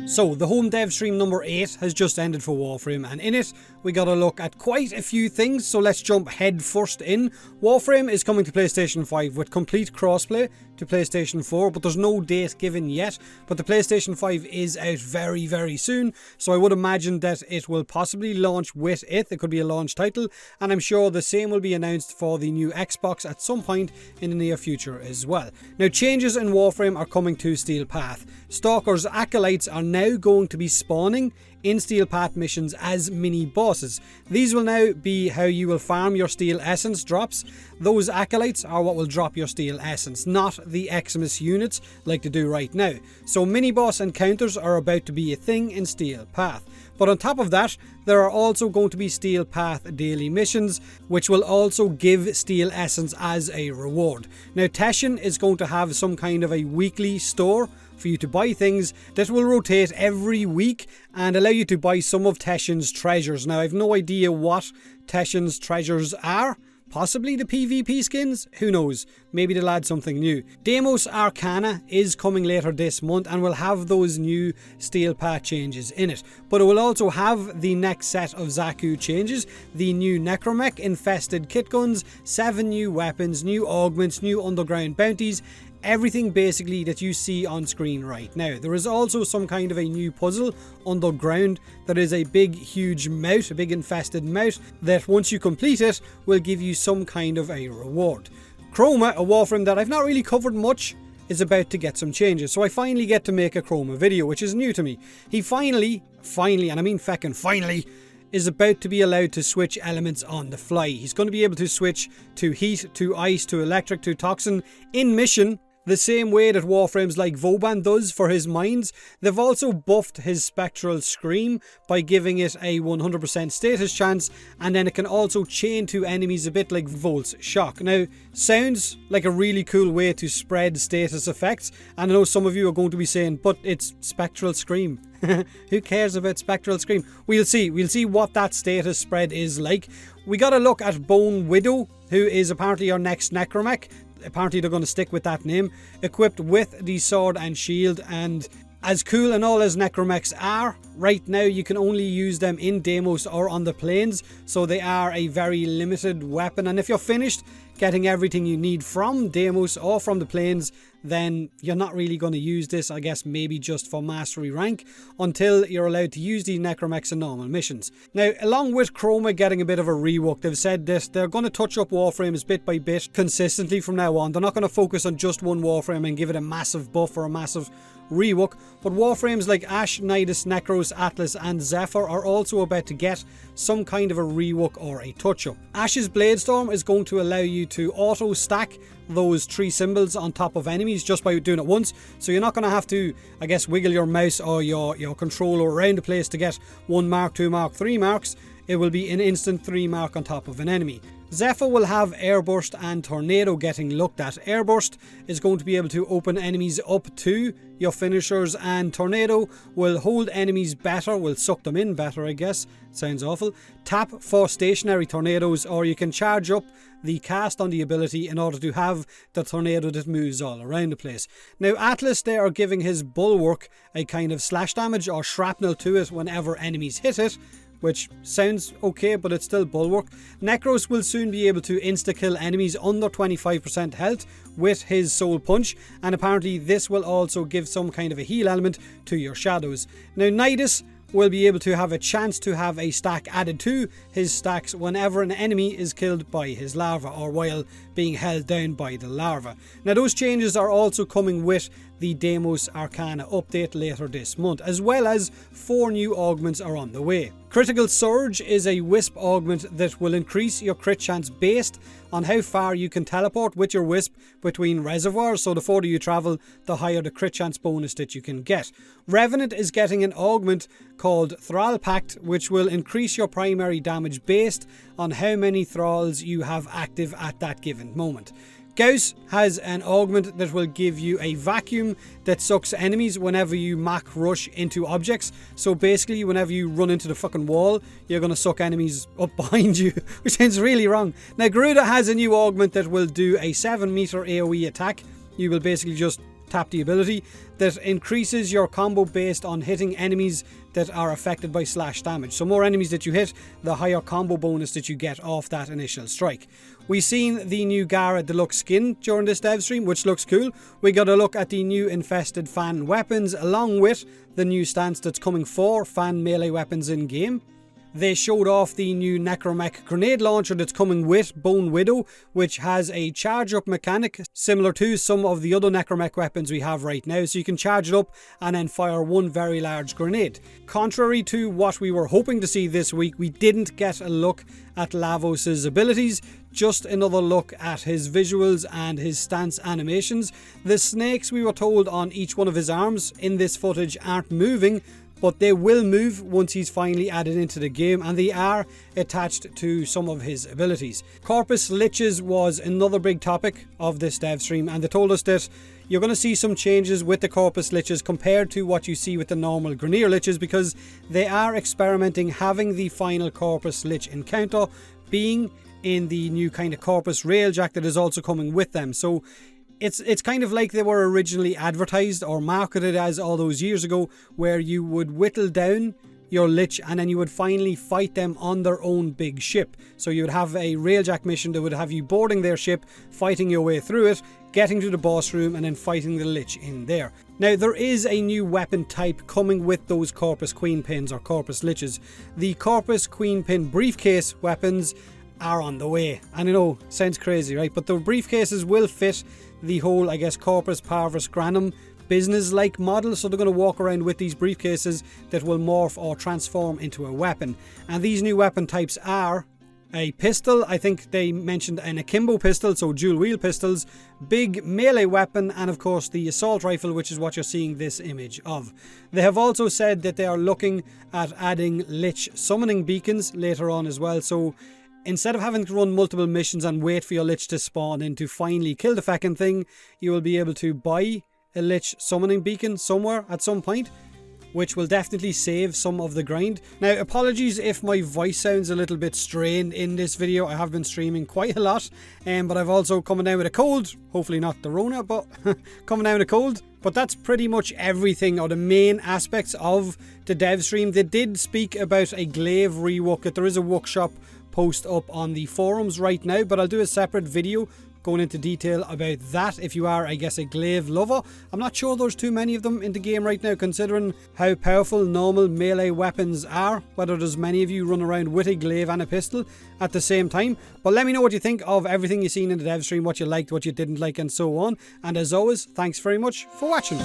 So, the home dev stream number 8 has just ended for Warframe, and in it, we got a look at quite a few things, so let's jump head first in. Warframe is coming to PlayStation 5 with complete crossplay to PlayStation 4, but there's no date given yet, but the PlayStation 5 is out very, very soon, so I would imagine that it will possibly launch with it. It could be a launch title, and I'm sure the same will be announced for the new Xbox at some point in the near future as well. Now, changes in Warframe are coming to Steel Path. Stalker's Acolytes are now going to be spawning in Steel Path missions as mini bosses. These will now be how you will farm your Steel Essence drops. Those Acolytes are what will drop your Steel Essence, not the Xmas units like they do right now. So mini boss encounters are about to be a thing in Steel Path. But on top of that, there are also going to be Steel Path daily missions, which will also give Steel Essence as a reward. Now, Teshins is going to have some kind of a weekly store for you to buy things that will rotate every week and allow you to buy some of Teshins' treasures. Now, I've no idea what Teshins' treasures are. Possibly the PvP skins? Who knows? Maybe they'll add something new. Deimos Arcana is coming later this month and will have those new Steel Path changes in it. But it will also have the next set of Zaku changes, the new Necromech infested kit guns, 7 new weapons, new augments, new underground bounties, everything basically that you see on screen right now. There is also some kind of a new puzzle underground that is a big huge moat, a big infested moat, that once you complete it will give you some kind of a reward. Chroma, a Warframe that I've not really covered much, is about to get some changes, so I finally get to make a Chroma video, which is new to me. He finally, and I mean feckin' finally, is about to be allowed to switch elements on the fly. He's going to be able to switch to heat, to ice, to electric, to toxin in mission, the same way that Warframes like Vauban does for his mines. They've also buffed his Spectral Scream by giving it a 100% status chance, and then it can also chain to enemies a bit like Volt's Shock. Now, sounds like a really cool way to spread status effects, and I know some of you are going to be saying, but it's Spectral Scream. Who cares about Spectral Scream? We'll see what that status spread is like. We got a look at Bone Widow, who is apparently our next Necromech. Apparently they're going to stick with that name, equipped with the sword and shield, and as cool and all as Necromechs are, right now you can only use them in Deimos or on the plains, so they are a very limited weapon, and if you're finished getting everything you need from Deimos or from the plains, then you're not really going to use this, I guess maybe just for mastery rank, until you're allowed to use these Necromechs in normal missions. Now, along with Chroma getting a bit of a rework, they've said this, they're going to touch up Warframes bit by bit consistently from now on. They're not going to focus on just one Warframe and give it a massive buff or a massive rework, but Warframes like Ash, Nidus, Necros, Atlas and Zephyr are also about to get some kind of a rework or a touch-up. Ash's Bladestorm is going to allow you to auto-stack those 3 symbols on top of enemies just by doing it once, so you're not going to have to, I guess, wiggle your mouse or your controller around the place to get 1 mark, 2 mark, 3 marks. It will be an instant 3 mark on top of an enemy. Zephyr will have Airburst and Tornado getting looked at. Airburst is going to be able to open enemies up to your finishers, and Tornado will hold enemies better, will suck them in better, I guess. Sounds awful. Tap for stationary tornadoes, or you can charge up the cast on the ability in order to have the tornado that moves all around the place. Now, Atlas, they are giving his Bulwark a kind of slash damage or shrapnel to it whenever enemies hit it, which sounds okay, but it's still Bulwark. Necros will soon be able to insta-kill enemies under 25% health with his Soul Punch, and apparently this will also give some kind of a heal element to your shadows. Now, Nidus will be able to have a chance to have a stack added to his stacks whenever an enemy is killed by his larva or while being held down by the larva. Now, those changes are also coming with the Deimos Arcana update later this month, as well as 4 new augments are on the way. Critical Surge is a Wisp augment that will increase your crit chance based on how far you can teleport with your Wisp between reservoirs, so the further you travel, the higher the crit chance bonus that you can get. Revenant is getting an augment called Thrall Pact, which will increase your primary damage based on how many thralls you have active at that given moment. Gauss has an augment that will give you a vacuum that sucks enemies whenever you Mach rush into objects. So basically, whenever you run into the fucking wall, you're going to suck enemies up behind you, which sounds really wrong. Now, Garuda has a new augment that will do a 7 meter AoE attack. You will basically just tap the ability, that increases your combo based on hitting enemies that are affected by slash damage. So more enemies that you hit, the higher combo bonus that you get off that initial strike. We've seen the new Gara Deluxe skin during this dev stream, which looks cool. We got a look at the new infested fan weapons, along with the new stance that's coming for fan melee weapons in game. They showed off the new Necromech grenade launcher that's coming with Bone Widow, which has a charge up mechanic similar to some of the other Necromech weapons we have right now, so you can charge it up and then fire one very large grenade. Contrary to what we were hoping to see this week, we didn't get a look at Lavos' abilities, just another look at his visuals and his stance animations. The snakes we were told on each one of his arms in this footage aren't moving, but they will move once he's finally added into the game, and they are attached to some of his abilities. Corpus Liches was another big topic of this dev stream, and they told us that you're going to see some changes with the Corpus Liches compared to what you see with the normal Grineer Liches, because they are experimenting having the final Corpus Lich encounter being in the new kind of Corpus Railjack that is also coming with them. So it's kind of like they were originally advertised or marketed as all those years ago, where you would whittle down your Lich and then you would finally fight them on their own big ship. So you would have a Railjack mission that would have you boarding their ship, fighting your way through it, getting to the boss room and then fighting the Lich in there. Now there is a new weapon type coming with those Corpus Queenpins or Corpus Liches. The Corpus Queenpin briefcase weapons are on the way. And I know, sounds crazy, right? But the briefcases will fit the whole, I guess, Corpus Parvus Granum business-like model, so they're going to walk around with these briefcases that will morph or transform into a weapon. And these new weapon types are a pistol, I think they mentioned an akimbo pistol, so dual wheel pistols, big melee weapon, and of course the assault rifle, which is what you're seeing this image of. They have also said that they are looking at adding Lich summoning beacons later on as well, so instead of having to run multiple missions and wait for your Lich to spawn in to finally kill the feckin' thing, you will be able to buy a Lich summoning beacon somewhere at some point, which will definitely save some of the grind. Now, apologies if my voice sounds a little bit strained in this video. I have been streaming quite a lot, but I've also coming down with a cold. Hopefully not the Rona, but coming down with a cold. But that's pretty much everything, or the main aspects of the dev stream. They did speak about a glaive rework, that there is a workshop post up on the forums right now, but I'll do a separate video going into detail about that if you are, I guess, a glaive lover. I'm not sure there's too many of them in the game right now, considering how powerful normal melee weapons are, whether there's many of you run around with a glaive and a pistol at the same time. But let me know what you think of everything you've seen in the dev stream, what you liked, what you didn't like, and so on. And as always, thanks very much for watching.